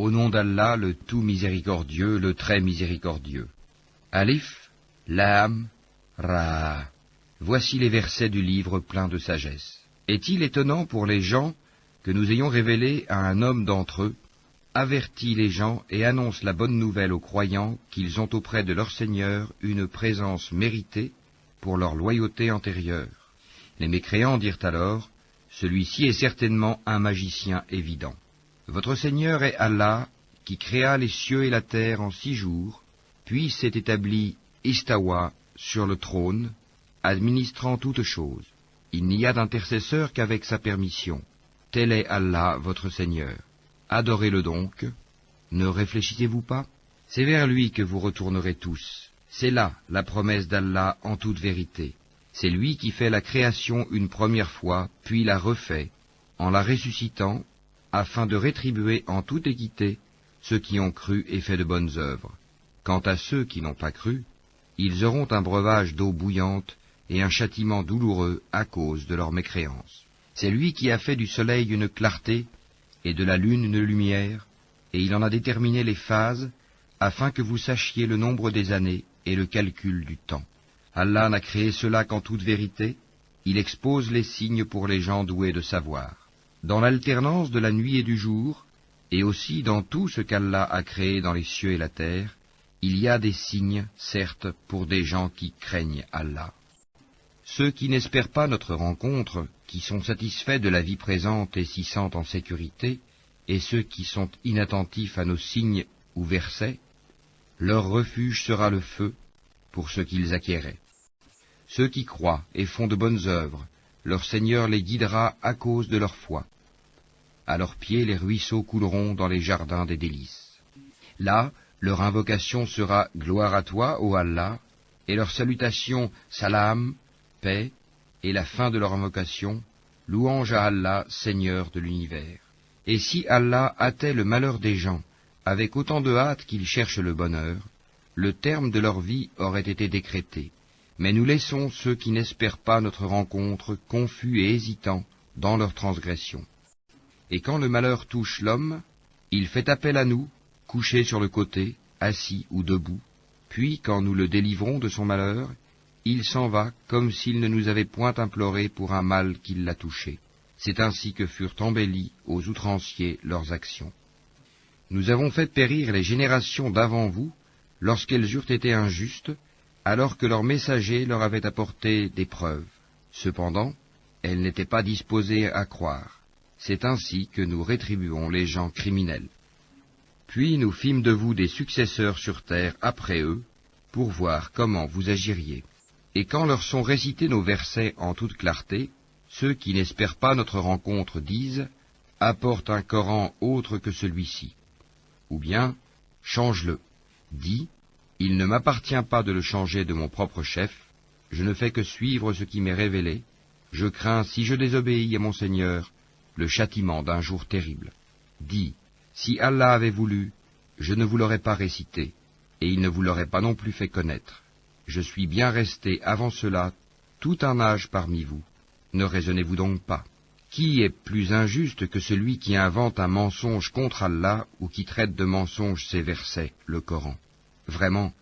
Au nom d'Allah, le tout miséricordieux, le très miséricordieux. Alif, Lam, Ra. Voici les versets du livre plein de sagesse. Est-il étonnant pour les gens que nous ayons révélé à un homme d'entre eux, avertit les gens et annonce la bonne nouvelle aux croyants qu'ils ont auprès de leur Seigneur une présence méritée pour leur loyauté antérieure. Les mécréants dirent alors, celui-ci est certainement un magicien évident. Votre Seigneur est Allah, qui créa les cieux et la terre en 6 jours, puis s'est établi Istawa sur le trône, administrant toutes choses. Il n'y a d'intercesseur qu'avec sa permission. Tel est Allah, votre Seigneur. Adorez-le donc. Ne réfléchissez-vous pas? C'est vers lui que vous retournerez tous. C'est là la promesse d'Allah en toute vérité. C'est lui qui fait la création une première fois, puis la refait, en la ressuscitant, afin de rétribuer en toute équité ceux qui ont cru et fait de bonnes œuvres. Quant à ceux qui n'ont pas cru, ils auront un breuvage d'eau bouillante et un châtiment douloureux à cause de leur mécréance. C'est lui qui a fait du soleil une clarté et de la lune une lumière, et il en a déterminé les phases, afin que vous sachiez le nombre des années et le calcul du temps. Allah n'a créé cela qu'en toute vérité, il expose les signes pour les gens doués de savoir. Dans l'alternance de la nuit et du jour, et aussi dans tout ce qu'Allah a créé dans les cieux et la terre, il y a des signes, certes, pour des gens qui craignent Allah. Ceux qui n'espèrent pas notre rencontre, qui sont satisfaits de la vie présente et s'y sentent en sécurité, et ceux qui sont inattentifs à nos signes ou versets, leur refuge sera le feu pour ce qu'ils acquéraient. Ceux qui croient et font de bonnes œuvres, leur Seigneur les guidera à cause de leur foi. À leurs pieds les ruisseaux couleront dans les jardins des délices. Là, leur invocation sera « Gloire à toi, ô Allah », et leur salutation « Salam », paix, et la fin de leur invocation « Louange à Allah, Seigneur de l'univers ». Et si Allah hâtait le malheur des gens, avec autant de hâte qu'ils cherchent le bonheur, le terme de leur vie aurait été décrété. Mais nous laissons ceux qui n'espèrent pas notre rencontre confus et hésitants dans leur transgression. Et quand le malheur touche l'homme, il fait appel à nous, couché sur le côté, assis ou debout, puis quand nous le délivrons de son malheur, il s'en va comme s'il ne nous avait point imploré pour un mal qui l'a touché. C'est ainsi que furent embellies aux outranciers leurs actions. Nous avons fait périr les générations d'avant vous, lorsqu'elles eurent été injustes, alors que leurs messagers leur avaient apporté des preuves. Cependant, elles n'étaient pas disposées à croire. C'est ainsi que nous rétribuons les gens criminels. Puis nous fîmes de vous des successeurs sur terre après eux, pour voir comment vous agiriez. Et quand leur sont récités nos versets en toute clarté, ceux qui n'espèrent pas notre rencontre disent « Apporte un Coran autre que celui-ci » ou bien « Change-le ». Dis « Il ne m'appartient pas de le changer de mon propre chef, je ne fais que suivre ce qui m'est révélé, je crains, si je désobéis à mon Seigneur, le châtiment d'un jour terrible. » Dis « Si Allah avait voulu, je ne vous l'aurais pas récité, et il ne vous l'aurait pas non plus fait connaître. Je suis bien resté avant cela tout un âge parmi vous. Ne raisonnez-vous donc pas. Qui est plus injuste que celui qui invente un mensonge contre Allah ou qui traite de mensonge ses versets, le Coran? Vraiment,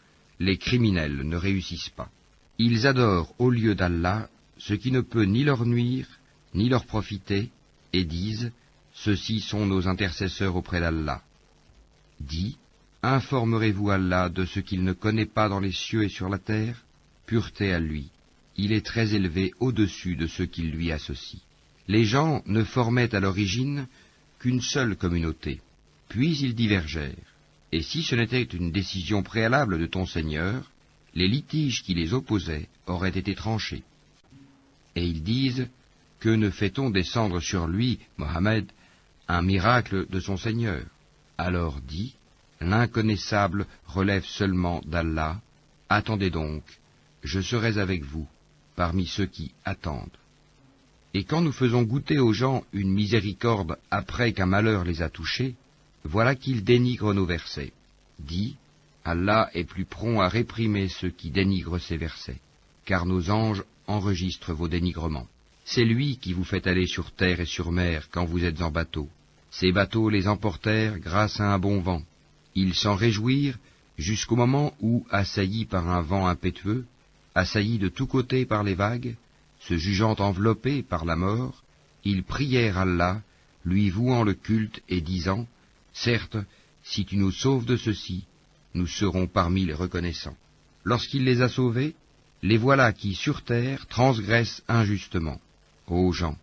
les criminels ne réussissent pas. Ils adorent au lieu d'Allah ce qui ne peut ni leur nuire, ni leur profiter, et disent « Ceux-ci sont nos intercesseurs auprès d'Allah ». Dis « Informerez-vous Allah de ce qu'il ne connaît pas dans les cieux et sur la terre? Pureté à lui. Il est très élevé au-dessus de ceux qui lui associent. » Les gens ne formaient à l'origine qu'une seule communauté, puis ils divergèrent. Et si ce n'était une décision préalable de ton Seigneur, les litiges qui les opposaient auraient été tranchés. Et ils disent, que ne fait-on descendre sur lui, Mohammed, un miracle de son Seigneur? Alors dis, l'inconnaissable relève seulement d'Allah, attendez donc, je serai avec vous, parmi ceux qui attendent. Et quand nous faisons goûter aux gens une miséricorde après qu'un malheur les a touchés, voilà qu'ils dénigrent nos versets. Dis, Allah est plus prompt à réprimer ceux qui dénigrent ses versets, car nos anges enregistrent vos dénigrements. C'est lui qui vous fait aller sur terre et sur mer quand vous êtes en bateau. Ces bateaux les emportèrent grâce à un bon vent. Ils s'en réjouirent jusqu'au moment où, assaillis par un vent impétueux, assaillis de tous côtés par les vagues, se jugeant enveloppés par la mort, ils prièrent Allah, lui vouant le culte et disant, « Certes, si tu nous sauves de ceci, nous serons parmi les reconnaissants. » Lorsqu'il les a sauvés, les voilà qui, sur terre, transgressent injustement. Ô gens,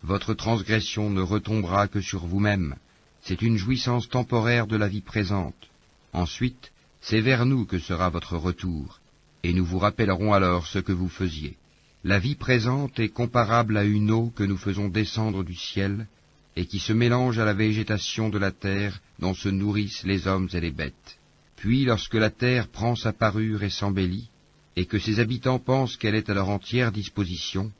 votre transgression ne retombera que sur vous-même, c'est une jouissance temporaire de la vie présente. Ensuite, c'est vers nous que sera votre retour, et nous vous rappellerons alors ce que vous faisiez. La vie présente est comparable à une eau que nous faisons descendre du ciel, et qui se mélange à la végétation de la terre dont se nourrissent les hommes et les bêtes. Puis, lorsque la terre prend sa parure et s'embellit, et que ses habitants pensent qu'elle est à leur entière disposition,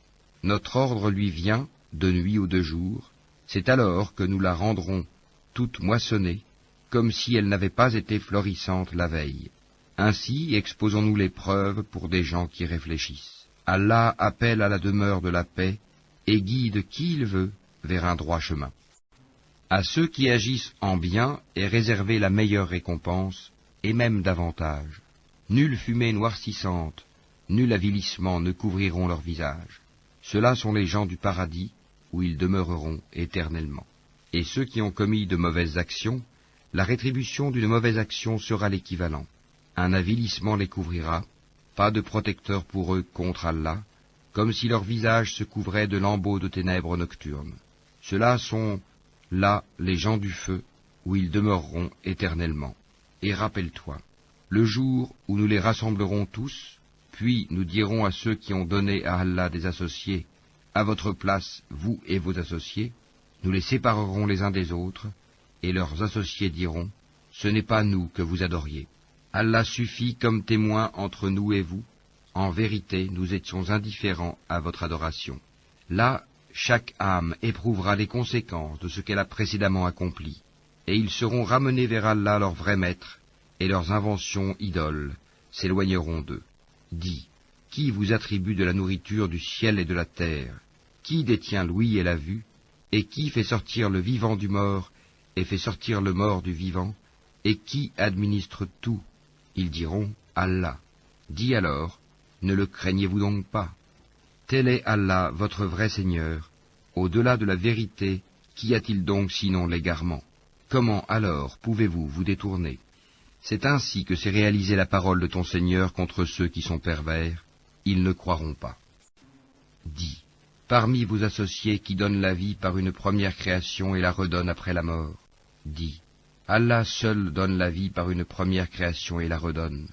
notre ordre lui vient, de nuit ou de jour, c'est alors que nous la rendrons toute moissonnée, comme si elle n'avait pas été florissante la veille. Ainsi exposons-nous les preuves pour des gens qui réfléchissent. Allah appelle à la demeure de la paix et guide qui il veut vers un droit chemin. À ceux qui agissent en bien est réservée la meilleure récompense, et même davantage. Nulle fumée noircissante, nul avilissement ne couvriront leur visage. Ceux-là sont les gens du paradis, où ils demeureront éternellement. Et ceux qui ont commis de mauvaises actions, la rétribution d'une mauvaise action sera l'équivalent. Un avilissement les couvrira, pas de protecteur pour eux contre Allah, comme si leur visage se couvrait de lambeaux de ténèbres nocturnes. Ceux-là sont, là, les gens du feu, où ils demeureront éternellement. Et rappelle-toi, le jour où nous les rassemblerons tous, puis nous dirons à ceux qui ont donné à Allah des associés, à votre place, vous et vos associés, nous les séparerons les uns des autres, et leurs associés diront, ce n'est pas nous que vous adoriez. Allah suffit comme témoin entre nous et vous. En vérité, nous étions indifférents à votre adoration. Là, chaque âme éprouvera les conséquences de ce qu'elle a précédemment accompli, et ils seront ramenés vers Allah leur vrai maître, et leurs inventions idoles s'éloigneront d'eux. Dis, qui vous attribue de la nourriture du ciel et de la terre? Qui détient l'ouïe et la vue? Et qui fait sortir le vivant du mort, et fait sortir le mort du vivant? Et qui administre tout? Ils diront, Allah. Dis alors, ne le craignez-vous donc pas? Tel est Allah, votre vrai Seigneur. Au-delà de la vérité, qu'y a-t-il donc sinon l'égarement? Comment alors pouvez-vous vous détourner? C'est ainsi que s'est réalisée la parole de ton Seigneur contre ceux qui sont pervers. Ils ne croiront pas. Dis, parmi vos associés qui donnent la vie par une première création et la redonnent après la mort, dis, Allah seul donne la vie par une première création et la redonne.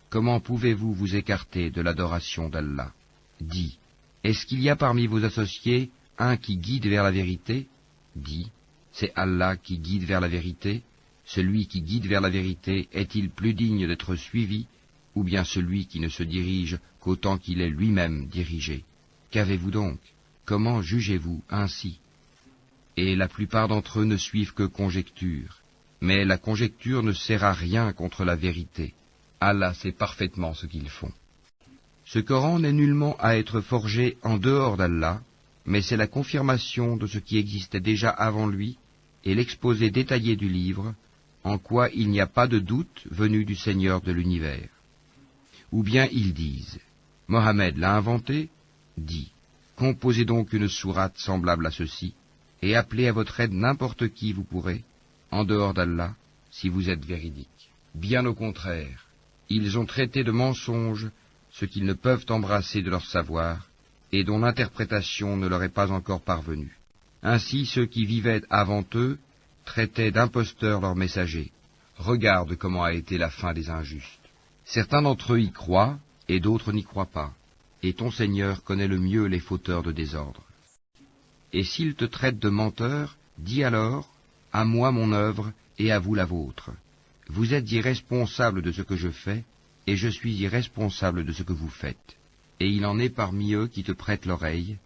Comment pouvez-vous vous écarter de l'adoration d'Allah? Dis, est-ce qu'il y a parmi vos associés un qui guide vers la vérité? Dis, c'est Allah qui guide vers la vérité. Celui qui guide vers la vérité est-il plus digne d'être suivi, ou bien celui qui ne se dirige qu'autant qu'il est lui-même dirigé? Qu'avez-vous donc? Comment jugez-vous ainsi? Et la plupart d'entre eux ne suivent que conjectures. Mais la conjecture ne sert à rien contre la vérité. Allah sait parfaitement ce qu'ils font. Ce Coran n'est nullement à être forgé en dehors d'Allah, mais c'est la confirmation de ce qui existait déjà avant lui et l'exposé détaillé du livre, en quoi il n'y a pas de doute venu du Seigneur de l'univers. Ou bien ils disent, Mohammed l'a inventé? Dis, composez donc une sourate semblable à ceci, et appelez à votre aide n'importe qui vous pourrez, en dehors d'Allah, si vous êtes véridique. Bien au contraire, ils ont traité de mensonge ce qu'ils ne peuvent embrasser de leur savoir, et dont l'interprétation ne leur est pas encore parvenue. Ainsi ceux qui vivaient avant eux traitaient d'imposteurs leurs messagers. Regarde comment a été la fin des injustes. Certains d'entre eux y croient, et d'autres n'y croient pas, et ton Seigneur connaît le mieux les fauteurs de désordre. Et s'ils te traitent de menteur, dis alors, à moi mon œuvre, et à vous la vôtre. Vous êtes irresponsables de ce que je fais, et je suis irresponsable de ce que vous faites. Et il en est parmi eux qui te prêtent l'oreille.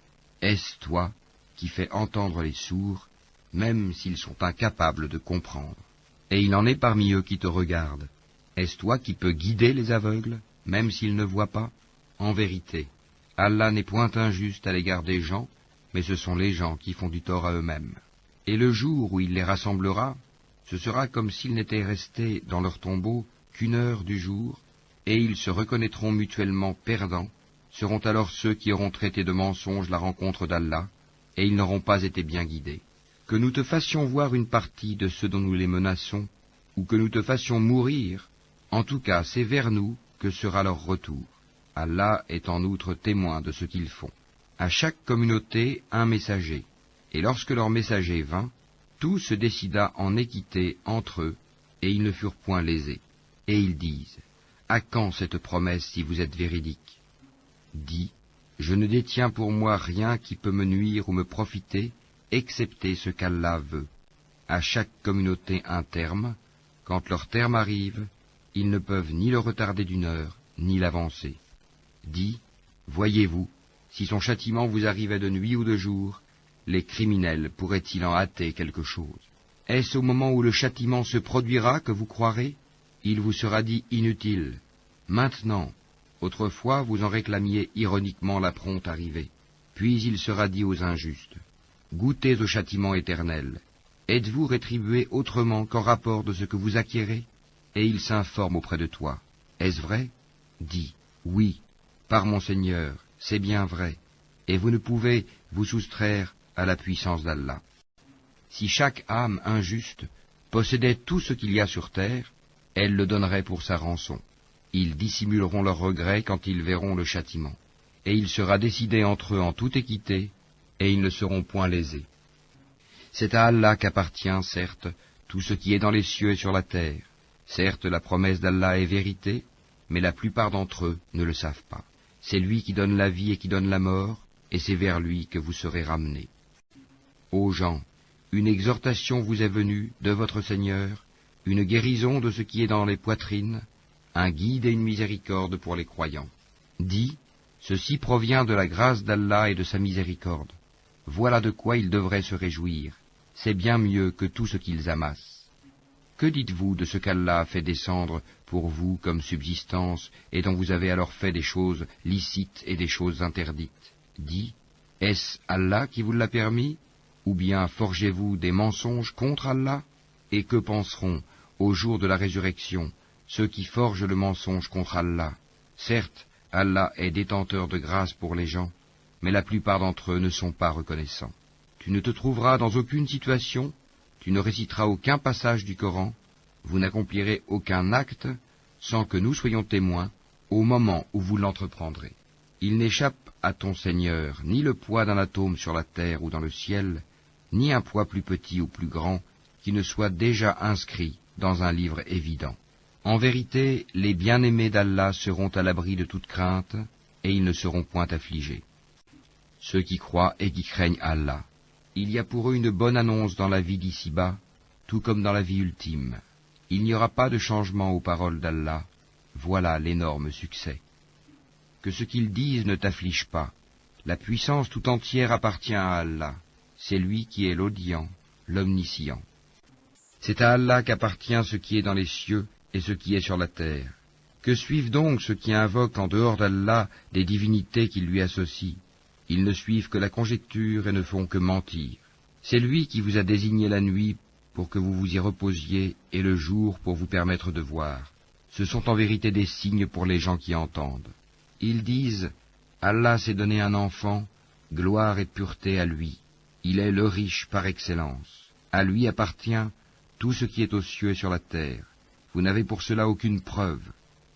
Est-ce toi qui fais entendre les sourds, même s'ils sont incapables de comprendre? Et il en est parmi eux qui te regardent. Est-ce toi qui peux guider les aveugles, même s'ils ne voient pas? En vérité, Allah n'est point injuste à l'égard des gens, mais ce sont les gens qui font du tort à eux-mêmes. Et le jour où il les rassemblera, ce sera comme s'ils n'étaient restés dans leur tombeau qu'1 heure du jour, et ils se reconnaîtront mutuellement perdants, seront alors ceux qui auront traité de mensonge la rencontre d'Allah, et ils n'auront pas été bien guidés. Que nous te fassions voir une partie de ceux dont nous les menaçons, ou que nous te fassions mourir, en tout cas c'est vers nous que sera leur retour. Allah est en outre témoin de ce qu'ils font. À chaque communauté un messager, et lorsque leur messager vint, tout se décida en équité entre eux, et ils ne furent point lésés. Et ils disent, à quand cette promesse si vous êtes véridique? Dis, je ne détiens pour moi rien qui peut me nuire ou me profiter, excepté ce qu'Allah veut. À chaque communauté un terme, quand leur terme arrive, ils ne peuvent ni le retarder d'1 heure, ni l'avancer. Dis, voyez-vous, si son châtiment vous arrivait de nuit ou de jour, les criminels pourraient-ils en hâter quelque chose? Est-ce au moment où le châtiment se produira que vous croirez? Il vous sera dit inutile. Maintenant, autrefois vous en réclamiez ironiquement la prompte arrivée. Puis il sera dit aux injustes, goûtez au châtiment éternel. Êtes-vous rétribués autrement qu'en rapport de ce que vous acquérez? Et ils s'informent auprès de toi. Est-ce vrai? Dis, oui, par mon Seigneur, c'est bien vrai, et vous ne pouvez vous soustraire à la puissance d'Allah. Si chaque âme injuste possédait tout ce qu'il y a sur terre, elle le donnerait pour sa rançon. Ils dissimuleront leurs regrets quand ils verront le châtiment. Et il sera décidé entre eux en toute équité, et ils ne seront point lésés. C'est à Allah qu'appartient, certes, tout ce qui est dans les cieux et sur la terre. Certes, la promesse d'Allah est vérité, mais la plupart d'entre eux ne le savent pas. C'est lui qui donne la vie et qui donne la mort, et c'est vers lui que vous serez ramenés. Ô gens, une exhortation vous est venue de votre Seigneur, une guérison de ce qui est dans les poitrines, un guide et une miséricorde pour les croyants. Dis, ceci provient de la grâce d'Allah et de sa miséricorde. Voilà de quoi ils devraient se réjouir. C'est bien mieux que tout ce qu'ils amassent. Que dites-vous de ce qu'Allah a fait descendre pour vous comme subsistance, et dont vous avez alors fait des choses licites et des choses interdites? Dis, est-ce Allah qui vous l'a permis? Ou bien forgez-vous des mensonges contre Allah? Et que penseront, au jour de la résurrection, ceux qui forgent le mensonge contre Allah? Certes, Allah est détenteur de grâce pour les gens, mais la plupart d'entre eux ne sont pas reconnaissants. Tu ne te trouveras dans aucune situation, tu ne réciteras aucun passage du Coran, vous n'accomplirez aucun acte sans que nous soyons témoins au moment où vous l'entreprendrez. Il n'échappe à ton Seigneur ni le poids d'un atome sur la terre ou dans le ciel, ni un poids plus petit ou plus grand qui ne soit déjà inscrit dans un livre évident. En vérité, les bien-aimés d'Allah seront à l'abri de toute crainte, et ils ne seront point affligés. Ceux qui croient et qui craignent Allah, il y a pour eux une bonne annonce dans la vie d'ici-bas, tout comme dans la vie ultime. Il n'y aura pas de changement aux paroles d'Allah, voilà l'énorme succès. Que ce qu'ils disent ne t'afflige pas, la puissance tout entière appartient à Allah, c'est lui qui est l'audient, l'omniscient. C'est à Allah qu'appartient ce qui est dans les cieux et ce qui est sur la terre. Que suivent donc ceux qui invoquent en dehors d'Allah des divinités qui lui associent? Ils ne suivent que la conjecture et ne font que mentir. C'est lui qui vous a désigné la nuit pour que vous vous y reposiez et le jour pour vous permettre de voir. Ce sont en vérité des signes pour les gens qui entendent. Ils disent, Allah s'est donné un enfant, gloire et pureté à lui. Il est le riche par excellence. À lui appartient tout ce qui est aux cieux et sur la terre. Vous n'avez pour cela aucune preuve.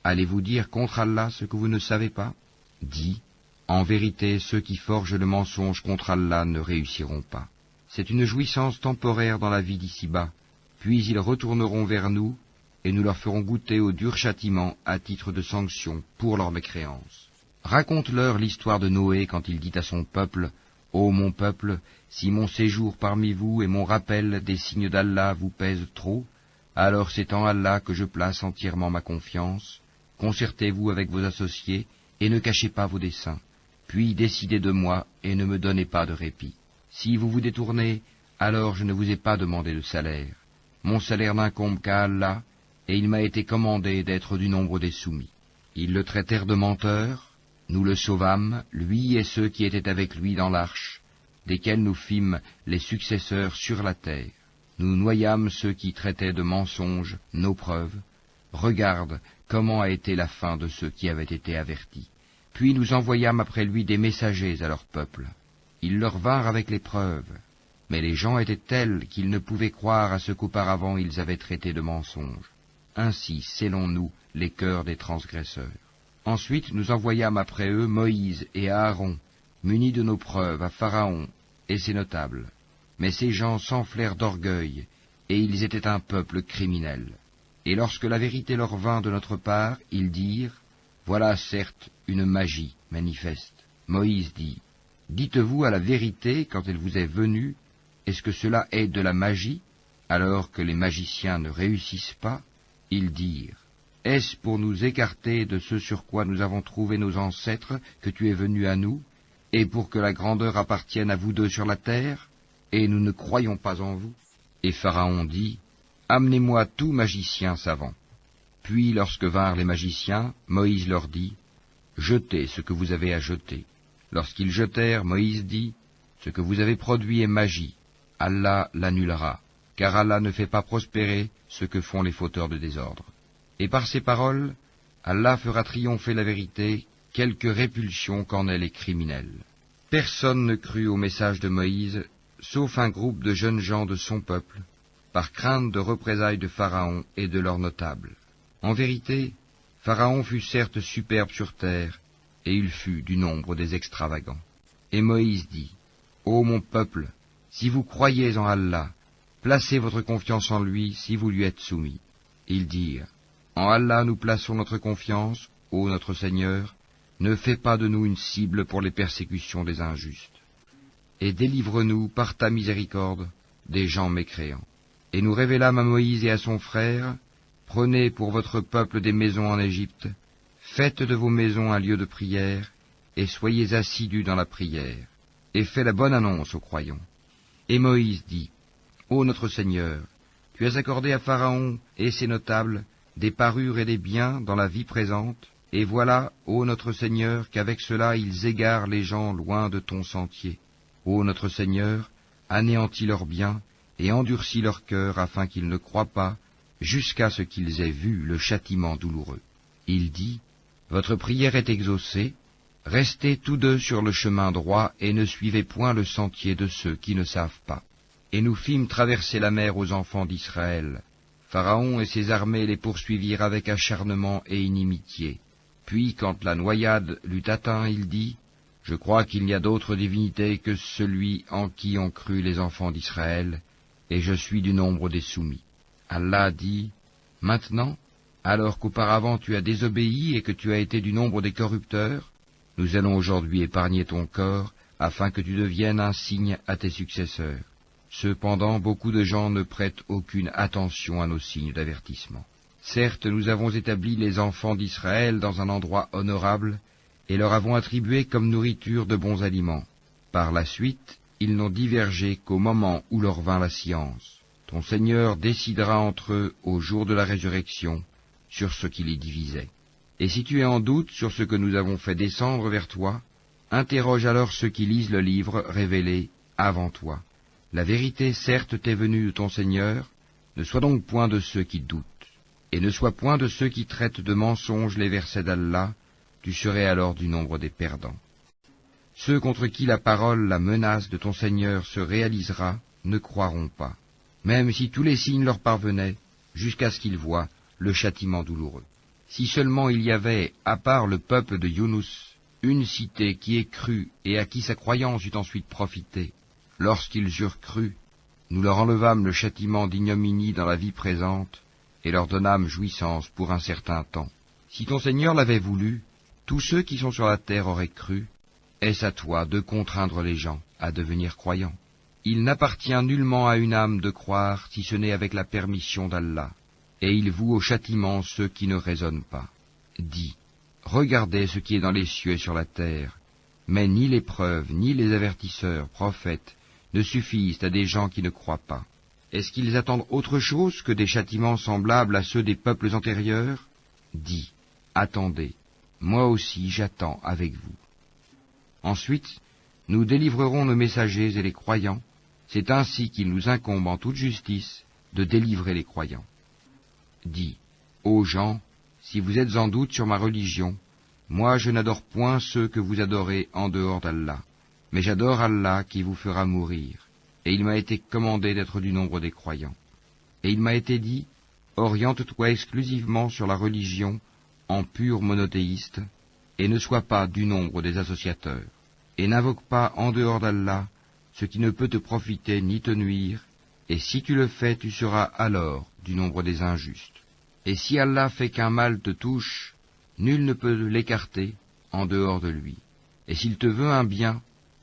Allez-vous dire contre Allah ce que vous ne savez pas? Dis, en vérité, ceux qui forgent le mensonge contre Allah ne réussiront pas. C'est une jouissance temporaire dans la vie d'ici-bas, puis ils retourneront vers nous, et nous leur ferons goûter au dur châtiment à titre de sanction pour leur mécréance. Raconte-leur l'histoire de Noé quand il dit à son peuple, « Ô mon peuple, si mon séjour parmi vous et mon rappel des signes d'Allah vous pèsent trop, alors c'est en Allah que je place entièrement ma confiance. Concertez-vous avec vos associés et ne cachez pas vos desseins. Puis décidez de moi et ne me donnez pas de répit. Si vous vous détournez, alors je ne vous ai pas demandé de salaire. Mon salaire n'incombe qu'à Allah, et il m'a été commandé d'être du nombre des soumis. » Ils le traitèrent de menteur, nous le sauvâmes, lui et ceux qui étaient avec lui dans l'arche, desquels nous fîmes les successeurs sur la terre. Nous noyâmes ceux qui traitaient de mensonges nos preuves. Regarde comment a été la fin de ceux qui avaient été avertis. Puis nous envoyâmes après lui des messagers à leur peuple. Ils leur vinrent avec les preuves. Mais les gens étaient tels qu'ils ne pouvaient croire à ce qu'auparavant ils avaient traité de mensonges. Ainsi scellons-nous les cœurs des transgresseurs. Ensuite nous envoyâmes après eux Moïse et Aaron, munis de nos preuves, à Pharaon et ses notables. Mais ces gens s'enflèrent d'orgueil, et ils étaient un peuple criminel. Et lorsque la vérité leur vint de notre part, ils dirent, « Voilà certes une magie manifeste. » Moïse dit, « Dites-vous à la vérité quand elle vous est venue, est-ce que cela est de la magie, alors que les magiciens ne réussissent pas ?» Ils dirent, « Est-ce pour nous écarter de ce sur quoi nous avons trouvé nos ancêtres que tu es venu à nous, et pour que la grandeur appartienne à vous deux sur la terre, et nous ne croyons pas en vous ?» Et Pharaon dit, « Amenez-moi tout magicien savant. » Puis lorsque vinrent les magiciens, Moïse leur dit, « Jetez ce que vous avez à jeter. » Lorsqu'ils jetèrent, Moïse dit, « Ce que vous avez produit est magie. Allah l'annulera, car Allah ne fait pas prospérer ce que font les fauteurs de désordre. » Et par ces paroles, Allah fera triompher la vérité, quelque répulsion qu'en aient les criminels. Personne ne crut au message de Moïse, sauf un groupe de jeunes gens de son peuple, par crainte de représailles de Pharaon et de leurs notables. En vérité, Pharaon fut certes superbe sur terre, et il fut du nombre des extravagants. Et Moïse dit, « Ô mon peuple, si vous croyez en Allah, placez votre confiance en lui si vous lui êtes soumis. » Ils dirent, « En Allah nous plaçons notre confiance, ô notre Seigneur, ne fais pas de nous une cible pour les persécutions des injustes. Et délivre-nous par ta miséricorde des gens mécréants. » Et nous révélâmes à Moïse et à son frère, « Prenez pour votre peuple des maisons en Égypte, faites de vos maisons un lieu de prière, et soyez assidus dans la prière, et faites la bonne annonce aux croyants. » Et Moïse dit, « Ô notre Seigneur, tu as accordé à Pharaon et ses notables des parures et des biens dans la vie présente, et voilà, ô notre Seigneur, qu'avec cela ils égarent les gens loin de ton sentier. Ô notre Seigneur, anéantis leurs biens, et endurcis leur cœur afin qu'ils ne croient pas, jusqu'à ce qu'ils aient vu le châtiment douloureux. » Il dit, « Votre prière est exaucée, restez tous deux sur le chemin droit et ne suivez point le sentier de ceux qui ne savent pas. » Et nous fîmes traverser la mer aux enfants d'Israël. Pharaon et ses armées les poursuivirent avec acharnement et inimitié. Puis, quand la noyade l'eut atteint, il dit, « Je crois qu'il n'y a d'autre divinité que celui en qui ont cru les enfants d'Israël, et je suis du nombre des soumis. » Allah dit, « Maintenant, alors qu'auparavant tu as désobéi et que tu as été du nombre des corrupteurs, nous allons aujourd'hui épargner ton corps, afin que tu deviennes un signe à tes successeurs. Cependant, beaucoup de gens ne prêtent aucune attention à nos signes d'avertissement. Certes, nous avons établi les enfants d'Israël dans un endroit honorable, et leur avons attribué comme nourriture de bons aliments. Par la suite, ils n'ont divergé qu'au moment où leur vint la science. Ton Seigneur décidera entre eux au jour de la résurrection sur ce qui les divisait. Et si tu es en doute sur ce que nous avons fait descendre vers toi, interroge alors ceux qui lisent le livre révélé avant toi. La vérité certes t'est venue de ton Seigneur, ne sois donc point de ceux qui doutent, et ne sois point de ceux qui traitent de mensonges les versets d'Allah, tu serais alors du nombre des perdants. Ceux contre qui la parole, la menace de ton Seigneur se réalisera, ne croiront pas, même si tous les signes leur parvenaient, jusqu'à ce qu'ils voient le châtiment douloureux. Si seulement il y avait, à part le peuple de Younous, une cité qui ait cru et à qui sa croyance eût ensuite profité, lorsqu'ils eurent cru, nous leur enlevâmes le châtiment d'ignominie dans la vie présente, et leur donnâmes jouissance pour un certain temps. Si ton Seigneur l'avait voulu, tous ceux qui sont sur la terre auraient cru. Est-ce à toi de contraindre les gens à devenir croyants? Il n'appartient nullement à une âme de croire si ce n'est avec la permission d'Allah, et il voue au châtiment ceux qui ne raisonnent pas. Dis, regardez ce qui est dans les cieux et sur la terre, mais ni les preuves, ni les avertisseurs, prophètes, ne suffisent à des gens qui ne croient pas. Est-ce qu'ils attendent autre chose que des châtiments semblables à ceux des peuples antérieurs? Dis, attendez, moi aussi j'attends avec vous. Ensuite, nous délivrerons nos messagers et les croyants. C'est ainsi qu'il nous incombe en toute justice de délivrer les croyants. Dis, ô gens, si vous êtes en doute sur ma religion, moi je n'adore point ceux que vous adorez en dehors d'Allah, mais j'adore Allah qui vous fera mourir, et il m'a été commandé d'être du nombre des croyants. Et il m'a été dit, oriente-toi exclusivement sur la religion en pur monothéiste, et ne sois pas du nombre des associateurs, et n'invoque pas en dehors d'Allah ce qui ne peut te profiter ni te nuire, et si tu le fais, tu seras alors du nombre des injustes. Et si Allah fait qu'un mal te touche, nul ne peut l'écarter en dehors de lui. Et s'il te veut un bien,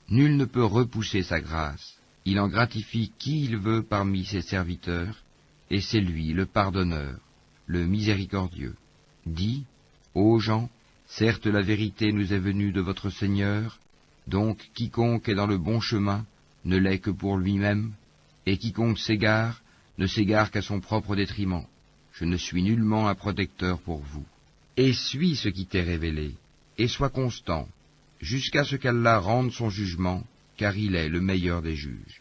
nul ne peut repousser sa grâce. Il en gratifie qui il veut parmi ses serviteurs, et c'est lui le pardonneur, le miséricordieux. Dis, ô gens, certes la vérité nous est venue de votre Seigneur, donc quiconque est dans le bon chemin ne l'est que pour lui-même, et quiconque s'égare ne s'égare qu'à son propre détriment. Je ne suis nullement un protecteur pour vous. Et suis ce qui t'est révélé, et sois constant, jusqu'à ce qu'Allah rende son jugement, car il est le meilleur des juges.